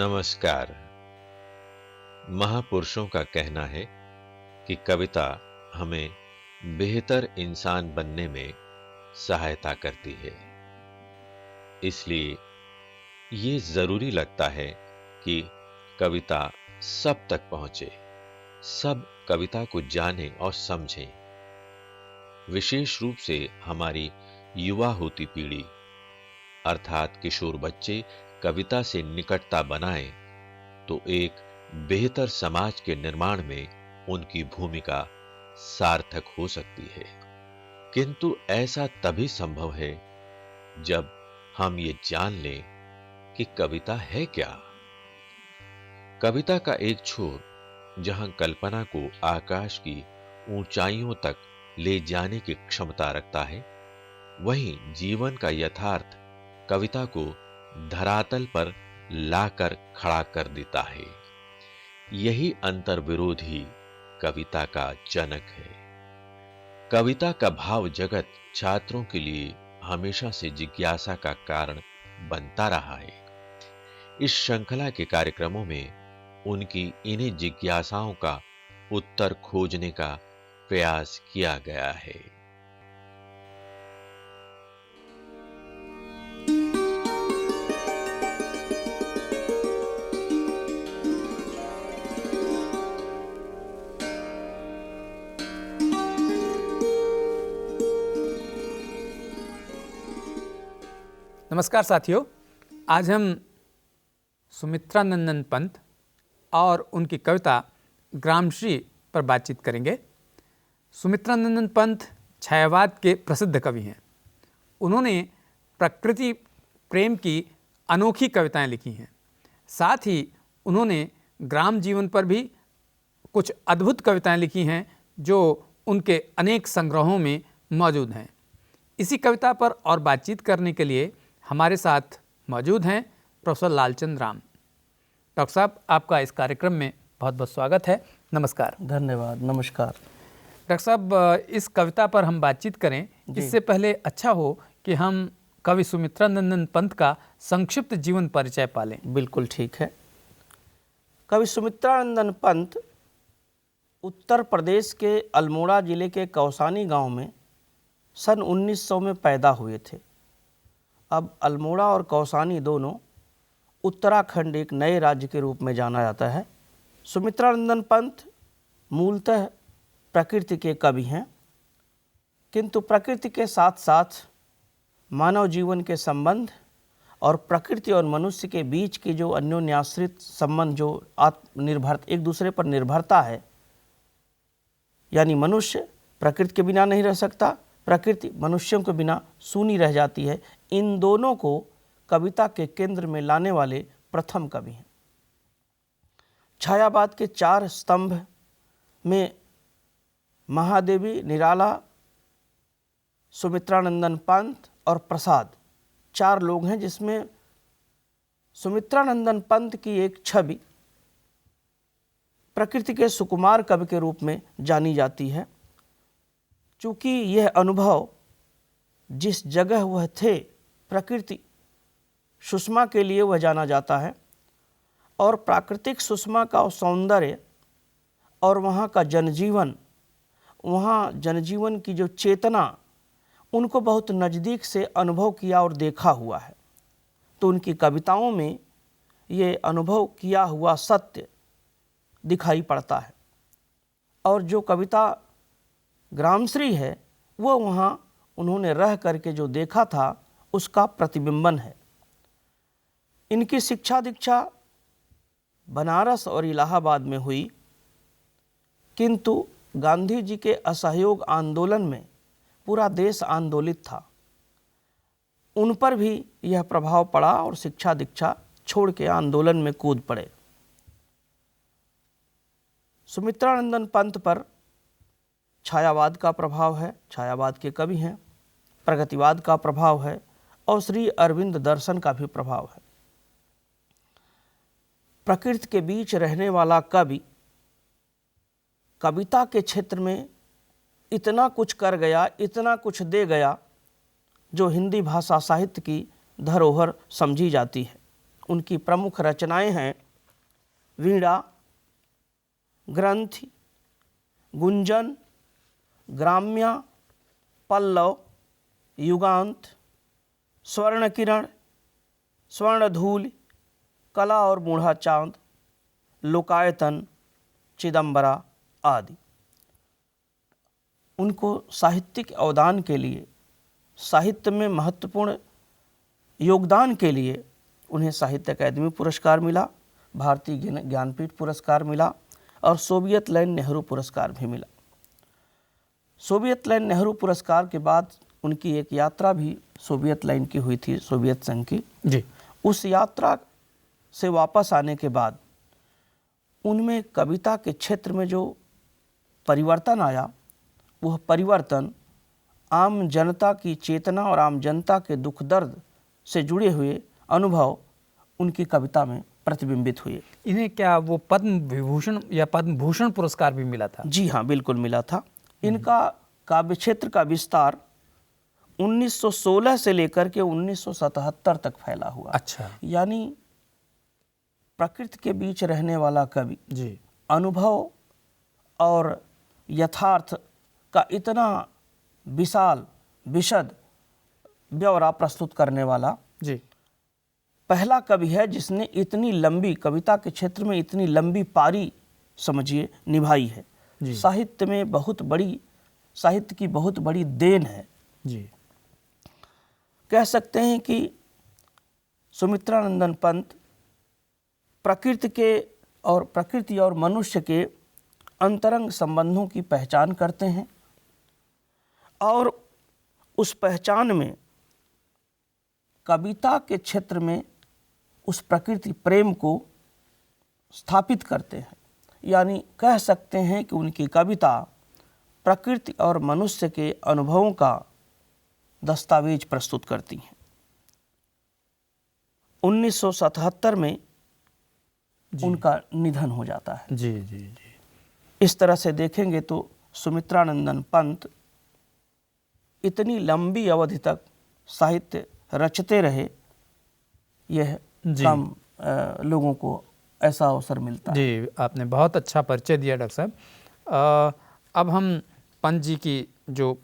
नमस्कार। महापुरुषों का कहना है कि कविता हमें बेहतर इंसान बनने में सहायता करती है। इसलिए ये जरूरी लगता है कि कविता सब तक पहुंचे, सब कविता को जानें और समझें। विशेष रूप से हमारी युवा होती पीढ़ी अर्थात किशोर बच्चे कविता से निकटता बनाएं तो एक बेहतर समाज के निर्माण में उनकी भूमिका सार्थक हो सकती है। किंतु ऐसा तभी संभव है जब हम ये जान लें कि कविता है क्या। कविता का एक छोर जहां कल्पना को आकाश की ऊंचाइयों तक ले जाने की क्षमता रखता है, वहीं जीवन का यथार्थ कविता को धरातल पर लाकर खड़ा कर देता है। यही अंतर्विरोध ही कविता का जनक है। कविता का भाव जगत छात्रों के लिए हमेशा से जिज्ञासा का कारण बनता रहा है। इस श्रृंखला के कार्यक्रमों में उनकी इन्हीं जिज्ञासाओं का उत्तर खोजने का प्रयास किया गया है। नमस्कार साथियों, आज हम सुमित्रा नंदन पंत और उनकी कविता ग्रामश्री पर बातचीत करेंगे। सुमित्रा नंदन पंत छायावाद के प्रसिद्ध कवि हैं। उन्होंने प्रकृति प्रेम की अनोखी कविताएं लिखी हैं। साथ ही उन्होंने ग्राम जीवन पर भी कुछ अद्भुत कविताएं लिखी हैं जो उनके अनेक संग्रहों में मौजूद हैं। इसी कविता पर और बातचीत करने के लिए हमारे साथ मौजूद हैं प्रोफेसर लालचंद राम। डॉक्टर साहब, आपका इस कार्यक्रम में बहुत बहुत स्वागत है। नमस्कार। धन्यवाद। नमस्कार डॉक्टर साहब, इस कविता पर हम बातचीत करें इससे पहले अच्छा हो कि हम कवि सुमित्रा नंदन पंत का संक्षिप्त जीवन परिचय पालें। बिल्कुल ठीक है। कवि सुमित्रा नंदन पंत उत्तर प्रदेश के अल्मोड़ा जिले के कौसानी गांव में सन 1900 में पैदा हुए थे। अब अल्मोड़ा और कौसानी दोनों उत्तराखंड एक नए राज्य के रूप में जाना जाता है। सुमित्रा नंदन पंत मूलतः प्रकृति के कवि हैं, किंतु प्रकृति के साथ साथ मानव जीवन के संबंध और प्रकृति और मनुष्य के बीच की जो अन्योन्याश्रित संबंध, जो आत्मनिर्भर एक दूसरे पर निर्भरता है, यानी मनुष्य प्रकृति के बिना नहीं रह सकता, प्रकृति मनुष्यों के बिना सूनी रह जाती है, इन दोनों को कविता के केंद्र में लाने वाले प्रथम कवि हैं। छायावाद के 4 स्तंभ में महादेवी, निराला, सुमित्रा नंदन पंत और प्रसाद 4 लोग हैं, जिसमें सुमित्रा नंदन पंत की एक छवि प्रकृति के सुकुमार कवि के रूप में जानी जाती है। चूँकि यह अनुभव जिस जगह वह थे, प्रकृति सुषमा के लिए वह जाना जाता है, और प्राकृतिक सुषमा का सौंदर्य और वहाँ का जनजीवन, वहाँ जनजीवन की जो चेतना, उनको बहुत नज़दीक से अनुभव किया और देखा हुआ है। तो उनकी कविताओं में ये अनुभव किया हुआ सत्य दिखाई पड़ता है। और जो कविता ग्रामश्री है, वो वहाँ उन्होंने रह करके जो देखा था उसका प्रतिबिंबन है। इनकी शिक्षा दीक्षा बनारस और इलाहाबाद में हुई, किंतु गांधी जी के असहयोग आंदोलन में पूरा देश आंदोलित था। उन पर भी यह प्रभाव पड़ा और शिक्षा दीक्षा छोड़ के आंदोलन में कूद पड़े। सुमित्रा नंदन पंत पर छायावाद का प्रभाव है, छायावाद के कवि हैं, प्रगतिवाद का प्रभाव है और श्री अरविंद दर्शन का भी प्रभाव है। प्रकृति के बीच रहने वाला कवि कविता के क्षेत्र में इतना कुछ कर गया, इतना कुछ दे गया, जो हिंदी भाषा साहित्य की धरोहर समझी जाती है। उनकी प्रमुख रचनाएं हैं वीणा, ग्रंथि, गुंजन, ग्राम्या, पल्लव, युगांत, स्वर्ण किरण, स्वर्णधूल, कला और बूढ़ा चांद, लोकायतन, चिदंबरा आदि। उनको साहित्यिक अवदान के लिए, साहित्य में महत्वपूर्ण योगदान के लिए उन्हें साहित्य अकादमी पुरस्कार मिला, भारतीय ज्ञानपीठ पुरस्कार मिला और सोवियत लैंड नेहरू पुरस्कार भी मिला। सोवियत लैंड नेहरू पुरस्कार के बाद उनकी एक यात्रा भी सोवियत लैंड की हुई थी, सोवियत संघ की जी। उस यात्रा से वापस आने के बाद उनमें कविता के क्षेत्र में जो परिवर्तन आया, वह परिवर्तन आम जनता की चेतना और आम जनता के दुख दर्द से जुड़े हुए अनुभव उनकी कविता में प्रतिबिंबित हुए। इन्हें क्या वो पद्म विभूषण या पद्म भूषण पुरस्कार भी मिला था? जी हाँ, बिल्कुल मिला था। इनका काव्य क्षेत्र का विस्तार 1916 से लेकर के 1977 तक फैला हुआ। अच्छा। यानी प्रकृति के बीच रहने वाला कवि, जी। अनुभव और यथार्थ का इतना विशाल विशद ब्यौरा प्रस्तुत करने वाला जी। पहला कवि है जिसने इतनी लंबी कविता के क्षेत्र में इतनी लंबी पारी समझिए निभाई है। जी। साहित्य में बहुत बड़ी, साहित्य की बहुत बड़ी देन है। जी। कह सकते हैं कि सुमित्रानंदन पंत प्रकृति और मनुष्य के अंतरंग संबंधों की पहचान करते हैं और उस पहचान में कविता के क्षेत्र में उस प्रकृति प्रेम को स्थापित करते हैं। यानी कह सकते हैं कि उनकी कविता प्रकृति और मनुष्य के अनुभवों का दस्तावेज प्रस्तुत करती हैं। 1977 में उनका निधन हो जाता है। जी जी जी। इस तरह से देखेंगे तो सुमित्रानंदन पंत इतनी लंबी अवधि तक साहित्य रचते रहे, यह कम लोगों को ऐसा अवसर मिलता है। जी, आपने बहुत अच्छा परिचय दिया डॉक्टर साहब। अब हम पंत जी की जो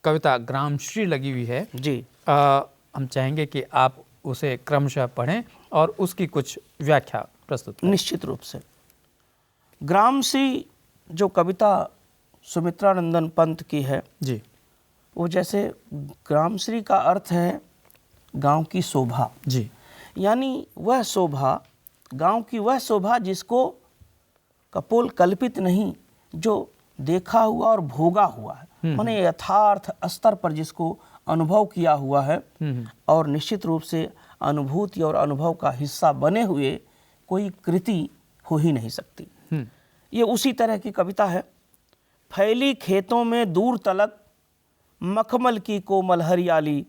कविता ग्रामश्री लगी हुई है जी, हम चाहेंगे कि आप उसे क्रमशः पढ़ें और उसकी कुछ व्याख्या प्रस्तुत करें। निश्चित रूप से। ग्रामश्री जो कविता सुमित्रानंदन पंत की है जी, वो जैसे ग्रामश्री का अर्थ है गांव की शोभा। जी। यानी वह शोभा, गांव की वह शोभा जिसको कपोल कल्पित नहीं, जो देखा हुआ और भोगा हुआ है, माने यथार्थ स्तर पर जिसको अनुभव किया हुआ है और निश्चित रूप से अनुभूति और अनुभव का हिस्सा बने हुए कोई कृति हो ही नहीं सकती। ये उसी तरह की कविता है। फैली खेतों में दूर तलक मखमल की कोमल हरियाली,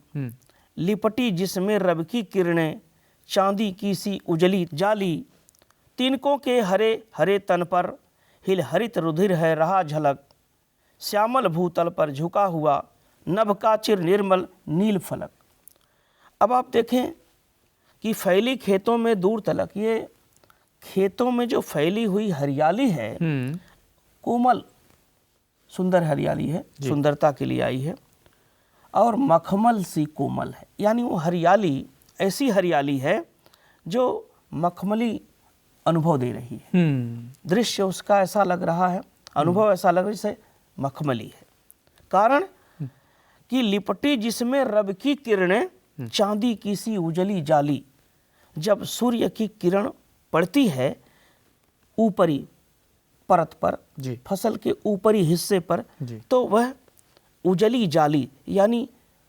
लिपटी जिसमें रब की किरणें चांदी की सी उजली जाली, तिनकों के हरे हरे तन पर हिल हरित रुधिर है रहा झलक, श्यामल भूतल पर झुका हुआ नभ का चिर निर्मल नील फलक। अब आप देखें कि फैली खेतों में दूर तलक, ये खेतों में जो फैली हुई हरियाली है कोमल सुंदर हरियाली है, सुंदरता के लिए आई है और मखमल सी कोमल है। यानी वो हरियाली ऐसी हरियाली है जो मखमली अनुभव दे रही है। दृश्य उसका ऐसा लग रहा है, अनुभव ऐसा लग रहा है जैसे मखमली है। कारण कि लिपटी जिसमें रब की किरणें चांदी की सी उजली जाली, जब सूर्य की किरण पड़ती है ऊपरी परत पर, फसल के ऊपरी हिस्से पर, तो वह उजली जाली यानी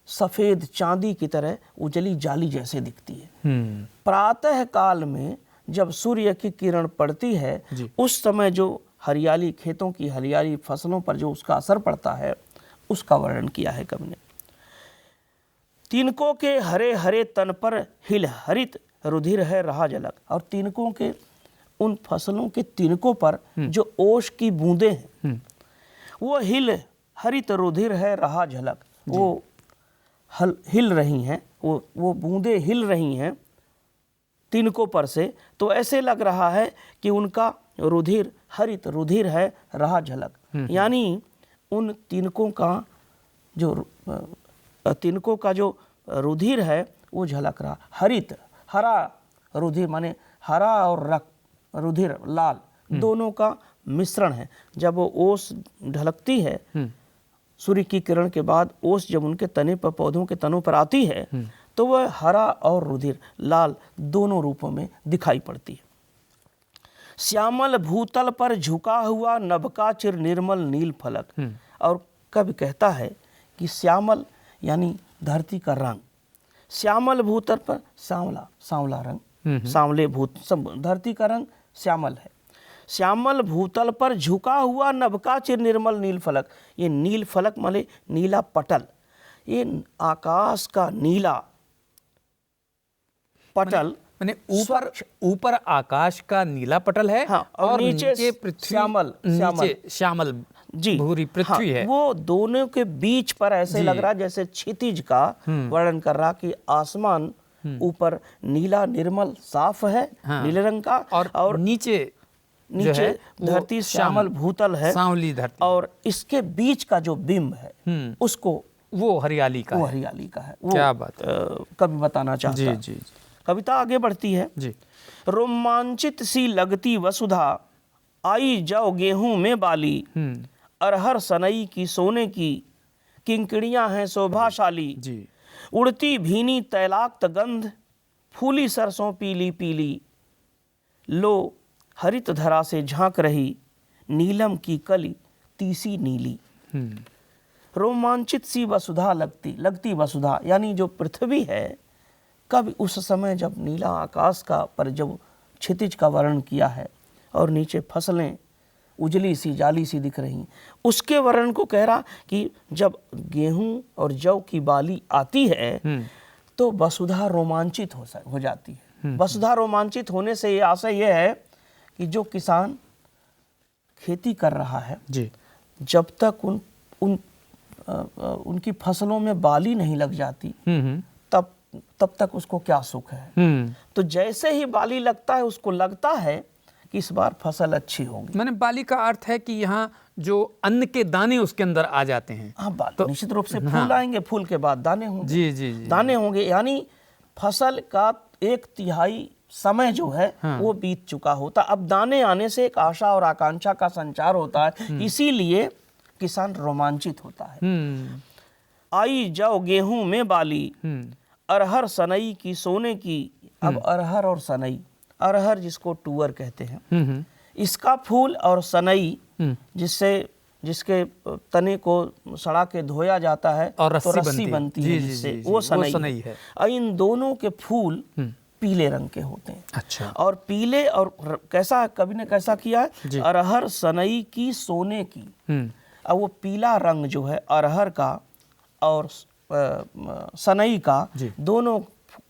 सफेद चांदी की तरह उजली जाली जैसे दिखती है। प्रातः काल में जब सूर्य की किरण पड़ती है उस समय जो हरियाली, खेतों की हरियाली, फसलों पर जो उसका असर पड़ता है, उसका वर्णन किया है कवि ने। तिनकों के हरे हरे तन पर हिल हरित रुधिर है रहा झलक, और तिनकों के उन फसलों के तिनकों पर जो ओश की बूंदें हैं वो हिल हरित रुधिर है रहा झलक, वो हिल रही हैं, वो बूंदें हिल रही हैं तिनकों पर से, तो ऐसे लग रहा है कि उनका रुधिर हरित रुधिर है रहा झलक। यानी उन तिनकों का जो रुधिर है वो झलक रहा। हरित हरा रुधिर माने हरा और रक्त रुधिर लाल दोनों का मिश्रण है। जब वो ओस ढलकती है सूर्य की किरण के बाद, ओस जब उनके तने पर पौधों के तनों पर आती है तो वह हरा और रुधिर लाल दोनों रूपों में दिखाई पड़ती है। श्यामल भूतल पर झुका हुआ नभ का चिर निर्मल नील फलक। और कवि कहता है कि श्यामल यानी धरती का रंग, श्यामल भूतल पर सांवला सांवला रंग, सांवले भूत सब धरती का रंग श्यामल है। श्यामल भूतल पर झुका हुआ नभ का चिर निर्मल नील फलक। ये नील फलक माने नीला पटल, ये आकाश का नीला पटल माने ऊपर आकाश का नीला पटल है। हाँ, और नीचे पृथ्वी श्यामल जी भूरी पृथ्वी है। वो दोनों के बीच पर ऐसे लग रहा जैसे क्षितिज का वर्णन कर रहा कि आसमान ऊपर नीला निर्मल साफ है, नीले रंग का, और नीचे धरती श्यामल भूतल है, सांवली धरती, और इसके बीच का जो बिंब है उसको वो हरियाली का है। क्या बात कवि बताना चाहता है। जी। कविता आगे बढ़ती है जी। रोमांचित सी लगती वसुधा, आई जाओ गेहूं में बाली, अरहर सनई की सोने की, किंकड़ियां हैं शोभाशाली जी। उड़ती भीनी तैलाक्त गंध, फूली सरसों पीली पीली, लो हरित धरा से झांक रही, नीलम की कली तीसी नीली। रोमांचित सी वसुधा लगती वसुधा यानी जो पृथ्वी है, कब उस समय जब नीला आकाश का पर जब क्षितिज का वर्णन किया है और नीचे फसलें उजली सी जाली सी दिख रही, उसके वर्णन को कह रहा कि जब गेहूं और जौ की बाली आती है तो वसुधा रोमांचित हो जाती है। वसुधा रोमांचित होने से ये आशय यह है कि जो किसान खेती कर रहा है जी, जब तक उनकी फसलों में बाली नहीं लग जाती तब तक उसको क्या सुख है। तो जैसे ही बाली लगता है उसको लगता है कि इस बार फसल अच्छी होगी। मैंने बाली का अर्थ है कि यहाँ जो अन्न के दाने उसके अंदर आ जाते हैं। हाँ, तो निश्चित रूप से फूल आएंगे, फूल के बाद दाने होंगे। जी। दाने होंगे यानी फसल का 1/3 समय जो है वो बीत चुका होता। अब दाने आने से एक आशा और आकांक्षा का संचार होता है, इसीलिए किसान रोमांचित होता है। आई जाओ गेहूं में बाली, अरहर सनई की सोने की। अब अरहर और सनई, अरहर जिसको टूअर कहते हैं, इसका फूल और सनई जिसके तने को सड़ा के धोया जाता है और तो रस्सी बनती है, जिससे वो सनई है। इन दोनों के फूल पीले रंग के होते हैं। अच्छा। और पीले और कैसा कवि ने कैसा किया है, अरहर सनई की सोने की। अब वो पीला रंग जो है अरहर का और सनई का, दोनों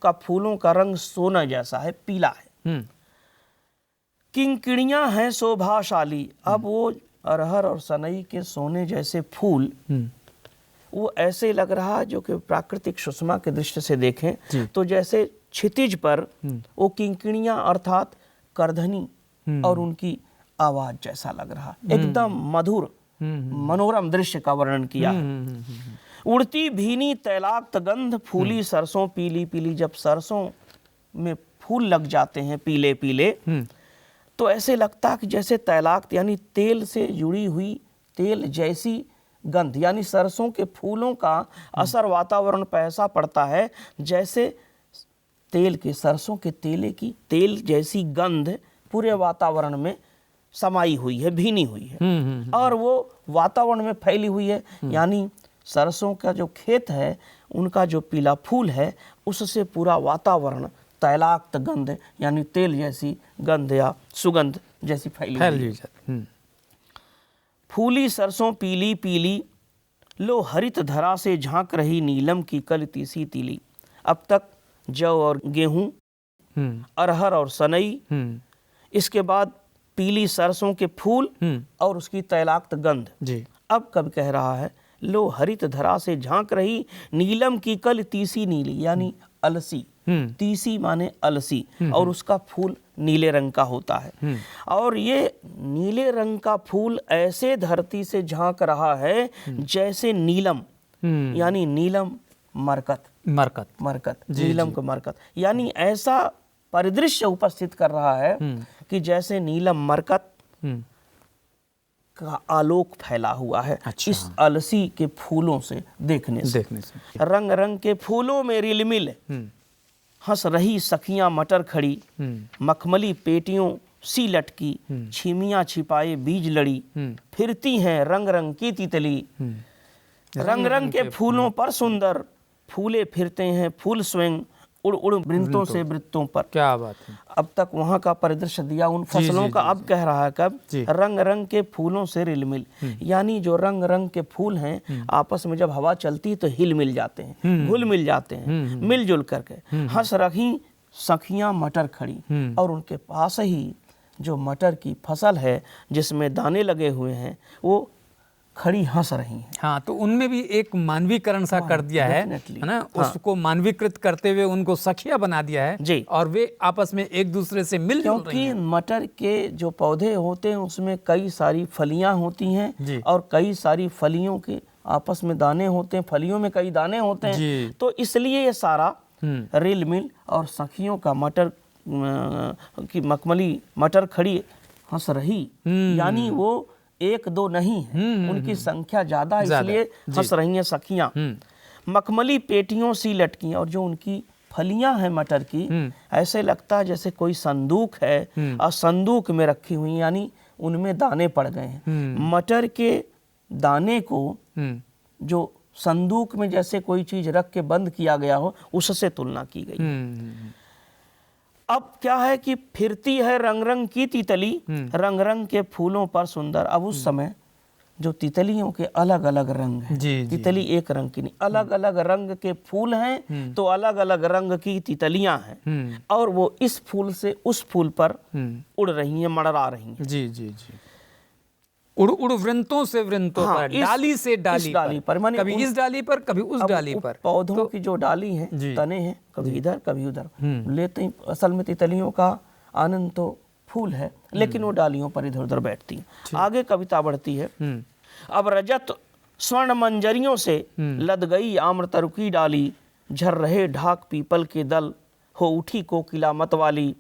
का फूलों का रंग सोना जैसा है, पीला है। किंकड़ियां हैं शोभाशाली। अब वो अरहर और सनई के सोने जैसे फूल वो ऐसे लग रहा जो कि प्राकृतिक सुषमा के दृष्टि से देखें तो जैसे क्षितिज पर वो किंकड़ियां अर्थात करधनी और उनकी आवाज जैसा लग रहा, एकदम मधुर मनोरम दृश्य का वर्णन किया है। उड़ती भीनी तैलाक्त गंध, फूली सरसों पीली पीली। जब सरसों में फूल लग जाते हैं पीले पीले तो ऐसे लगता है कि जैसे तैलाक्त यानी तेल से जुड़ी हुई तेल जैसी गंध, यानी सरसों के फूलों का असर वातावरण पर ऐसा पड़ता है जैसे सरसों के तेल जैसी गंध पूरे वातावरण में समाई हुई है, भीनी हुई है और वो वातावरण में फैली हुई है। यानी सरसों का जो खेत है उनका जो पीला फूल है उससे पूरा वातावरण तैलाक्त गंध यानी तेल जैसी गंध या सुगंध जैसी फैली हुई है। फूली सरसों पीली पीली, लो हरित धरा से झांक रही, नीलम की कल तीसी तीली। अब तक जौ और गेहूं, अरहर और सनई, इसके बाद पीली सरसों के फूल और उसकी तैलाक्त गंध। अब कब कह रहा है, लो हरित धरा से झांक रही, नीलम की कल तीसी नीली, यानी अलसी, तीसी माने अलसी, और उसका फूल नीले रंग का होता है। और ये नीले रंग का फूल ऐसे धरती से झांक रहा है जैसे नीलम, यानी नीलम मरकत, मरकत नीलम का मरकत, यानी ऐसा परिदृश्य उपस्थित कर रहा है कि जैसे नीलम मरकत का आलोक फैला हुआ है। अच्छा। इस अलसी के फूलों से देखने से रंग रंग के फूलों में रिलमिल हंस रही सखियां मटर खड़ी, मखमली पेटियों सी लटकी, छिमियां छिपाए बीज लड़ी, फिरती हैं रंग रंग की तितली, रंग रंग के फूलों पर सुंदर फूले फिरते हैं फूल स्वयं, उड़ उड़ वृंतों से वृत्तों पर। क्या बात है। अब तक वहाँ का परिदृश्य दिया उन फसलों का। अब कह रहा है कब, रंग रंग के फूलों से रिलमिल, यानी जो रंग रंग के फूल हैं आपस में जब हवा चलती है तो हिल मिल जाते हैं, घुल मिल जाते हैं, मिलजुल करके। हंस रही सखियां मटर खड़ी, और उनके पास ही जो मटर की फसल है जिसमें दाने लगे हुए हैं वो खड़ी हंस रही हैं। हाँ, तो उनमें भी एक मानवीकरण सा कर दिया है ना, उसको मानवीकृत करते हुए उनको सखिया बना दिया है जी। और वे आपस में एक दूसरे से मिल रही हैं। क्योंकि मटर के जो पौधे होते हैं उसमें कई सारी फलियां होती हैं और कई सारी फलियों के आपस में दाने होते हैं, फलियों में कई दाने होते हैं, तो इसलिए ये सारा रिल मिल और सखियों का मटर की मखमली मटर खड़ी हंस रही, यानी वो एक दो नहीं है, उनकी संख्या ज्यादा, इसलिए हंस रही हैं सखियां। मखमली पेटियों सी लटकी, और जो उनकी फलियां हैं मटर की, ऐसे लगता है जैसे कोई संदूक है और संदूक में रखी हुई, यानी उनमें दाने पड़ गए हैं। मटर के दाने को जो संदूक में जैसे कोई चीज रख के बंद किया गया हो उससे तुलना की गई। अब क्या है कि फिरती है रंग रंग की तितली, रंग रंग के फूलों पर सुंदर। अब उस समय जो तितलियों के अलग अलग रंग हैं, तितली एक रंग की नहीं, अलग अलग रंग के फूल हैं, तो अलग अलग रंग की तितलियां हैं, और वो इस फूल से उस फूल पर उड़ रही हैं, मंडरा रही हैं। जी जी जी, उड़ उड़ वृंतों से वृंतों पर, डाली से डाली पर, कभी इस डाली पर कभी उस डाली पर। पौधों की जो डाली है, तने हैं, कभी इधर कभी उधर लेते हैं। असल में तितलियों का आनंद तो फूल है, लेकिन वो डालियों पर इधर उधर बैठती हैं। आगे कविता बढ़ती है। अब रजत स्वर्ण मंजरियों से लद गई आम्र तरुकी डाली, झर रहे ढाक पीपल के दल, हो उठी कोकिला मतवाली,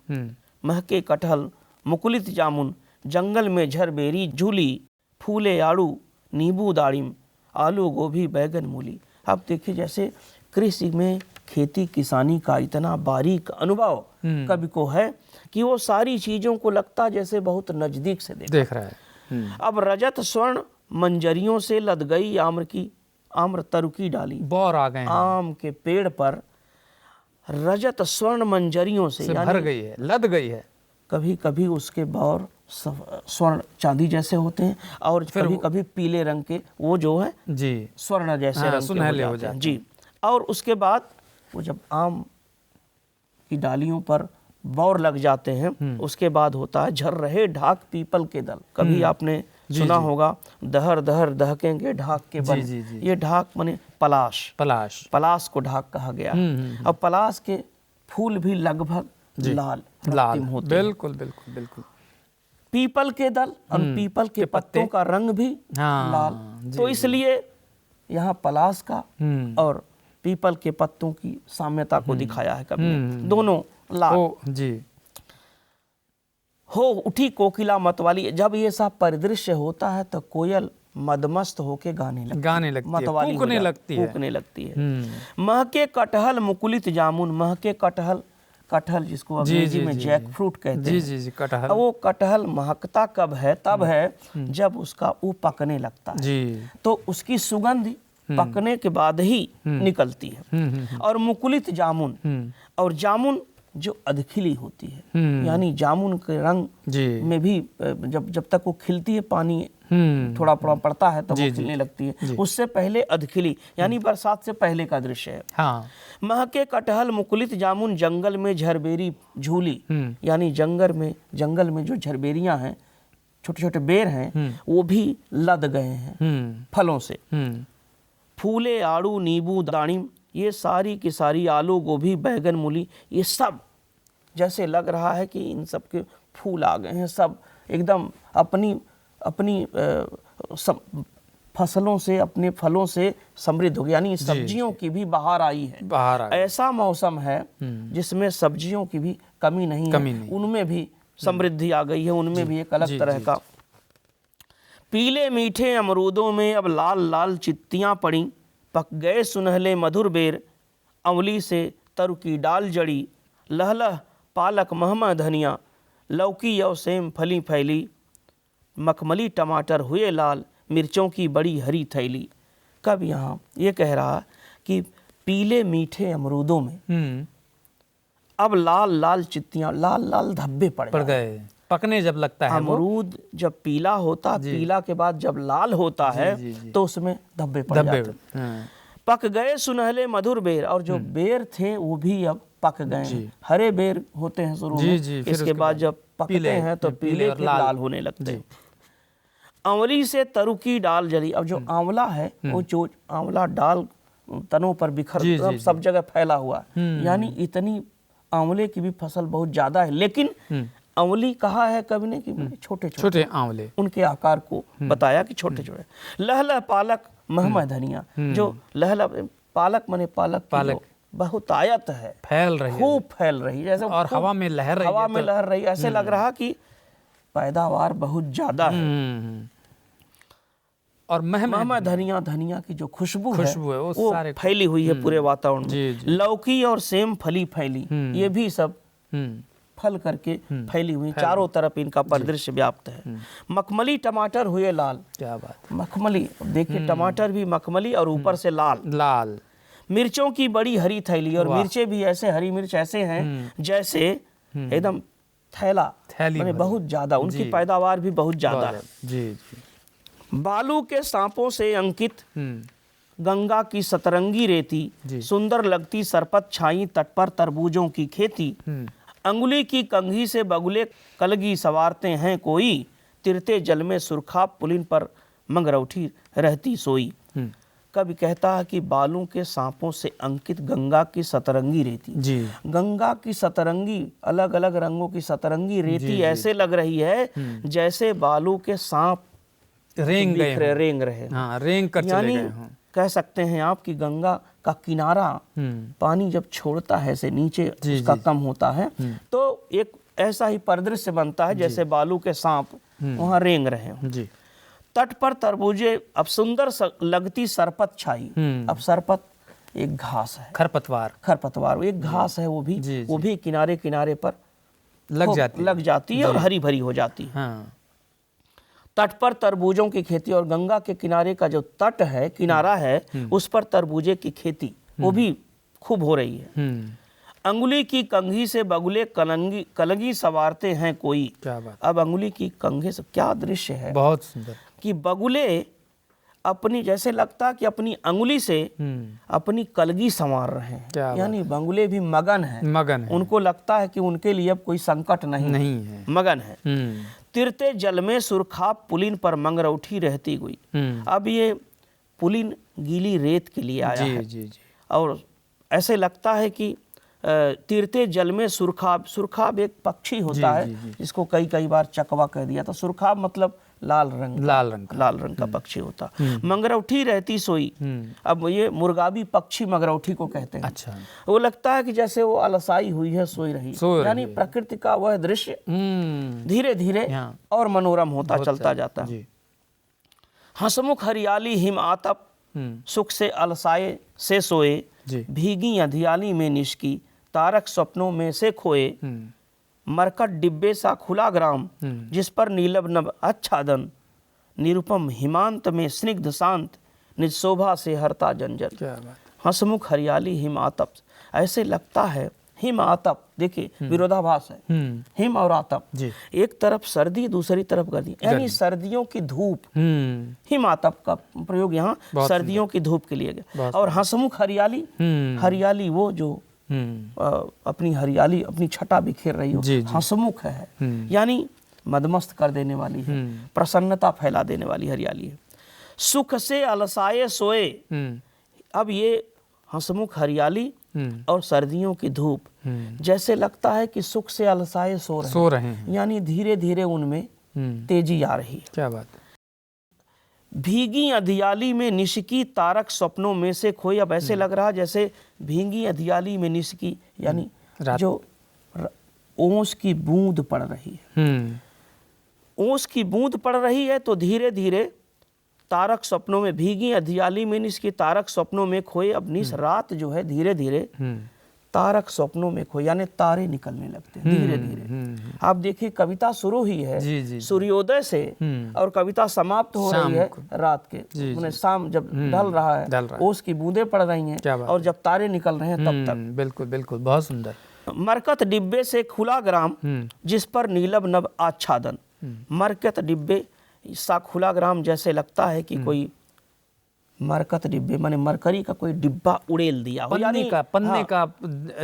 महके कटहल मुकुलित जामुन, जंगल में झरबेरी झूली, फूले आड़ू नींबू दाड़िम, आलू गोभी बैगन मूली। अब देखिए जैसे कृषि में खेती किसानी का इतना बारीक अनुभव कवि को है कि वो सारी चीजों को लगता जैसे बहुत नजदीक से देख रहा है। अब रजत स्वर्ण मंजरियों से लद गई आम्र तरुकी डाली, बौर आ गए, आम के पेड़ पर रजत स्वर्ण मंजरियों से भर गई है, लद गई है। कभी कभी उसके बौर स्वर्ण चांदी जैसे होते हैं, और कभी कभी पीले रंग के, वो जो है जी स्वर्ण जैसे रंग के हो जाते हैं जी। और उसके बाद वो जब आम की डालियों पर बौर लग जाते हैं, उसके बाद होता है झर रहे ढाक पीपल के दल। कभी आपने सुना होगा दहर दहर दहकेंगे ढाक के बल। ये ढाक माने पलाश को ढाक कहा गया। अब पलाश के फूल भी लगभग लाल होते हैं। बिल्कुल बिल्कुल बिल्कुल। पीपल के दल और पीपल के पत्तों का रंग भी लाल, तो इसलिए यहाँ पलाश का और पीपल के पत्तों की साम्यता को दिखाया है कवि ने, दोनों लाल जी। हो उठी कोकिला मतवाली, जब ये सब परिदृश्य होता है तो कोयल मदमस्त होके गाने लगती मतवाली कूकने लगती है। महके कटहल मुकुलित जामुन, महके कटहल जिसको अंग्रेजी में जैक फ्रूट कहते हैं, जी कटहल। वो कटहल महकता कब है, तब है जब उसका वो पकने लगता है जी, तो उसकी सुगंध पकने के बाद ही निकलती है। और मुकुलित जामुन, और जामुन जो अधखिली होती है, यानी जामुन के रंग में भी जब तक वो खिलती है, पानी थोड़ा पड़ता है तो वो खिलने लगती है, उससे पहले अधखिली, यानी बरसात से पहले का दृश्य है। हाँ। महके कटहल मुकुलित जामुन, जंगल में झरबेरी झूली, यानी जंगल में जो झरबेरियां हैं, छोटे छोटे बेर हैं, वो भी लद गए हैं फलों से। फूले आड़ू नींबू दाड़िम, ये सारी की सारी आलू गोभी बैगन मूली ये सब जैसे लग रहा है कि इन सब के फूल आ गए हैं, सब एकदम अपनी अपनी सब फसलों से अपने फलों से समृद्ध हो गया, यानी सब्जियों की भी बहार आई है। बाहर आ गई। ऐसा मौसम है जिसमें सब्जियों की भी कमी नहीं है, उनमें भी समृद्धि आ गई है, उनमें भी एक अलग तरह का। पीले मीठे अमरूदों में अब लाल लाल चित्तियां पड़ी, पक गए सुनहले मधुर बेर, अमली से तरु की डाल जड़ी, लहलह पालक महमा धनिया, लौकी और सेम फली फैली, मखमली टमाटर हुए लाल, मिर्चों की बड़ी हरी थैली। कब यहाँ ये कह रहा कि पीले मीठे अमरूदों में अब लाल लाल चित्तियां, लाल लाल धब्बे पड़ गए, पकने जब लगता है। अमरूद जब पीला होता, पीला के बाद जब लाल होता है तो उसमें धब्बे पड़ जाते हैं। पक गए सुनहले मधुर बेर, और जो बेर थे वो भी अब पक गए हैं। हरे बेर होते हैं शुरू में, इसके बाद जब पकते हैं तो पीले के लाल होने लगते हैं। आंवली से तरु की डाल जली, अब जो आंवला है वो जो आंवला डाल तनों पर बिखर सब जगह फैला हुआ है, यानी इतनी आंवले की भी फसल बहुत ज्यादा है। लेकिन आंवली कहा है कवि ने कि छोटे छोटे आंवले, उनके आकार को बताया कि छोटे छोटे। लहलह पालक महमा धनिया, जो लहलह पालक माने पालक बहुत आयत है, फैल रही, खूब फैल रही, जैसे और हवा में लहर रही, हवा में लहर रही, ऐसे लग रहा कि पैदावार बहुत ज्यादा है। और महमा धनिया, धनिया की जो खुशबू है वो फैली हुई है पूरे वातावरण में। लौकी और सेम फली फैली, ये भी सब फल करके फैली हुई, चारों तरफ इनका परिदृश्य व्याप्त है। मखमली टमाटर हुए लाल, क्या बात, मखमली देखिए, टमाटर भी मखमली और ऊपर से लाल लाल। मिर्चों की बड़ी हरी थैली, और मिर्चें भी ऐसे, हरी मिर्च ऐसे हैं जैसे एकदम थैली माने बहुत ज्यादा, उनकी पैदावार भी बहुत ज्यादा है। जी। बालू के सांपों से अंकित गंगा की सतरंगी रेती, सुंदर लगती सरपत छाई तट पर तरबूजों की खेती, अंगुली की कंघी से बगुले कलगी सवारते हैं कोई, तिरते जल में सुरखाब पुलिन पर मंगरौठी रहती सोई। कभी कहता है कि बालों के सांपों से अंकित गंगा की सतरंगी रेती, गंगा की सतरंगी, अलग अलग रंगों की सतरंगी रेती ऐसे लग रही है जैसे बालू के सांप रेंग रहे, रेंग कर चले गए हों। कह सकते हैं आप कि गंगा का किनारा पानी जब छोड़ता है से नीचे उसका कम होता है, तो एक ऐसा ही परिदृश्य बनता है जैसे बालू के सांप वहां रेंग रहे हों। तट पर तरबूजे अब सुंदर लगती सरपत छाई, अब सरपत एक घास है, खरपतवार एक घास है, वो भी किनारे किनारे पर लग जाती है और हरी भरी हो जाती है। तट पर तरबूजों की खेती, और गंगा के किनारे का जो तट है, किनारा है, उस पर तरबूजे की खेती वो भी खूब हो रही है। अंगुली की कंघी से बगुले कलगी सवारते हैं कोई, क्या बात। अब अंगुली की कंघी से क्या दृश्य है, बहुत सुंदर, कि बगुले अपनी, जैसे लगता कि अपनी अंगुली से अपनी कलगी संवार रहे हैं, यानी बगुले भी मगन है, उनको लगता है कि उनके लिए अब कोई संकट नहीं है, मगन है। तिरते जल में सुरखाब पुलिन पर मंगरौठी रहती हुई, अब ये पुलिन गीली रेत के लिए आया है, और ऐसे लगता है कि तिरते जल में सुरखाब एक पक्षी होता है जिसको कई बार चकवा कह दिया, तो सुरखाब मतलब लाल रंग का पक्षी होता। मंगरौठी रहती सोई, अब ये मुर्गाबी पक्षी मंगरौठी को कहते हैं। अच्छा। वो लगता है कि जैसे वो अलसाई हुई है, सोई रही, यानी प्रकृति का वह दृश्य धीरे धीरे और मनोरम होता चलता जाता है। हंसमुख हरियाली हिम आतप, सुख से अलसाए से सोए, भीगी अंधियाली में निष्की, तारक स्वप्नों में से खोए, मरकट डिब्बे सा खुला ग्राम, जिस पर नीलभ नभ आच्छादन, निरुपम हिमांत में स्निग्ध शांत, निज शोभा से हरता जंजल। हंसमुख हरियाली हिम आतप, ऐसे लगता है हिम आतप, देखिए विरोधाभास है, हिम और आतप, एक तरफ सर्दी दूसरी तरफ गर्मी, यानी सर्दियों की धूप, हिम आतप का प्रयोग यहाँ सर्दियों की धूप के लिए गया। और हंसमुख हरियाली वो जो अपनी हरियाली, अपनी छटा बिखेर रही हो, हंसमुख है, यानी मदमस्त कर देने वाली है, प्रसन्नता फैला देने वाली हरियाली है। सुख से अलसाए सोए, अब ये हंसमुख हरियाली और सर्दियों की धूप, जैसे लगता है कि सुख से अलसाए सो रहे हैं। यानी धीरे धीरे उनमें तेजी आ रही है। क्या बात है। भीगी अधियाली में निशिकी तारक सपनों में से खोई। अब ऐसे लग रहा जैसे भीगी अधियाली में निशिकी, यानी जो ओस की बूंद पड़ रही है। ओस की बूंद पड़ रही है तो धीरे धीरे तारक सपनों में, भीगी अधियाली में निश की तारक सपनों में खोए। अब निश रात जो है धीरे धीरे तारक स्वप्नों में खोए, यानी तारे निकलने लगते हैं धीरे धीरे। आप देखिए कविता शुरू ही है सूर्योदय से और कविता समाप्त हो रही है रात के, मैंने शाम जब ढल रहा है, ओस की बूंदें पड़ रही हैं और जब तारे निकल रहे हैं तब तक। बिल्कुल बिल्कुल, बहुत सुंदर। मरकत डिब्बे से खुला ग्राम जिस पर नीलब नभ आच्छादन। मरकत डिब्बे सा खुला ग्राम, जैसे लगता है कि कोई मरकत डिब्बे माने मरकरी का कोई डिब्बा उड़ेल दिया हो, पन्ने का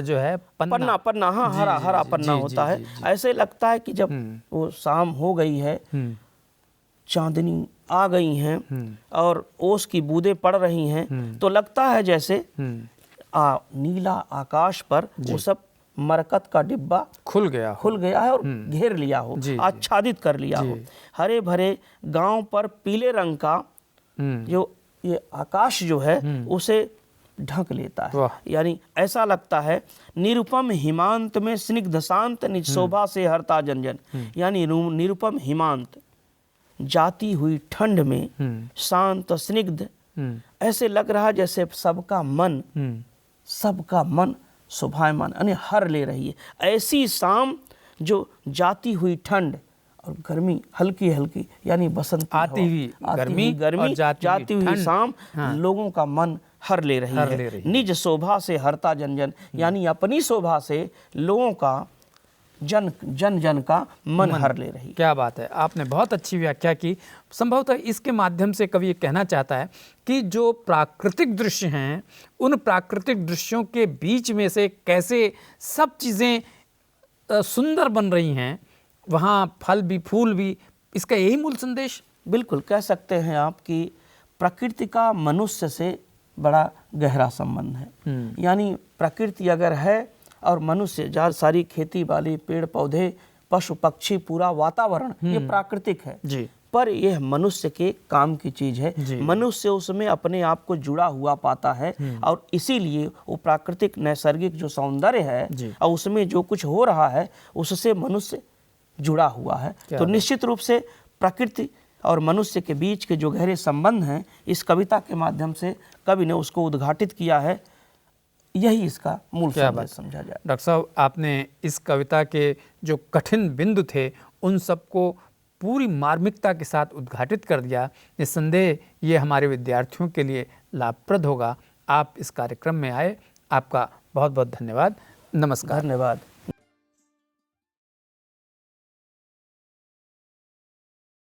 जो है पन्ना हाँ, हरा पन्ना होता है। ऐसे लगता है कि जब वो शाम हो गई है, चांदनी आ गई हैं और ओस की बूंदें पड़ रही हैं, तो लगता है जैसे नीला आकाश पर वो सब मरकत का डिब्बा खुल गया है और घेर लिया हो, आच्छादित कर लिया हो। हरे भरे गांव पर पीले रंग का जो ये आकाश जो है उसे ढक लेता है। यानी ऐसा लगता है निरुपम हिमांत में स्निग्ध शांत निज शोभा से हरता जनजन। यानी निरुपम हिमांत, जाती हुई ठंड में शांत स्निग्ध, ऐसे लग रहा जैसे सबका मन शोभायमान यानी हर ले रही है। ऐसी शाम जो जाती हुई ठंड और गर्मी हल्की हल्की, यानी बसंत आती हुई गर्मी जाती हुई शाम लोगों का मन हर ले रही है। निज शोभा से हरता जनजन, यानी अपनी शोभा से लोगों का जन का मन हर ले रही है। क्या बात है, आपने बहुत अच्छी व्याख्या की। संभवतः इसके माध्यम से कवि ये कहना चाहता है कि जो प्राकृतिक दृश्य हैं, उन प्राकृतिक दृश्यों के बीच में से कैसे सब चीज़ें सुंदर बन रही हैं, वहाँ फल भी फूल भी, इसका यही मूल संदेश। बिल्कुल कह सकते हैं आप कि प्रकृति का मनुष्य से बड़ा गहरा संबंध है। यानी प्रकृति अगर है और मनुष्य, जहाँ सारी खेती बाड़ी, पेड़ पौधे, पशु पक्षी, पूरा वातावरण ये प्राकृतिक है जी, पर यह मनुष्य के काम की चीज है। मनुष्य उसमें अपने आप को जुड़ा हुआ पाता है और इसीलिए वो प्राकृतिक नैसर्गिक जो सौंदर्य है और उसमें जो कुछ हो रहा है उससे मनुष्य जुड़ा हुआ है। तो निश्चित रूप से प्रकृति और मनुष्य के बीच के जो गहरे संबंध हैं, इस कविता के माध्यम से कवि ने उसको उद्घाटित किया है। यही इसका मूल संदेश समझा जाए। डॉक्टर साहब, आपने इस कविता के जो कठिन बिंदु थे उन सबको पूरी मार्मिकता के साथ उद्घाटित कर दिया। निस्संदेह ये हमारे विद्यार्थियों के लिए लाभप्रद होगा। आप इस कार्यक्रम में आए, आपका बहुत बहुत धन्यवाद। नमस्कार। धन्यवाद।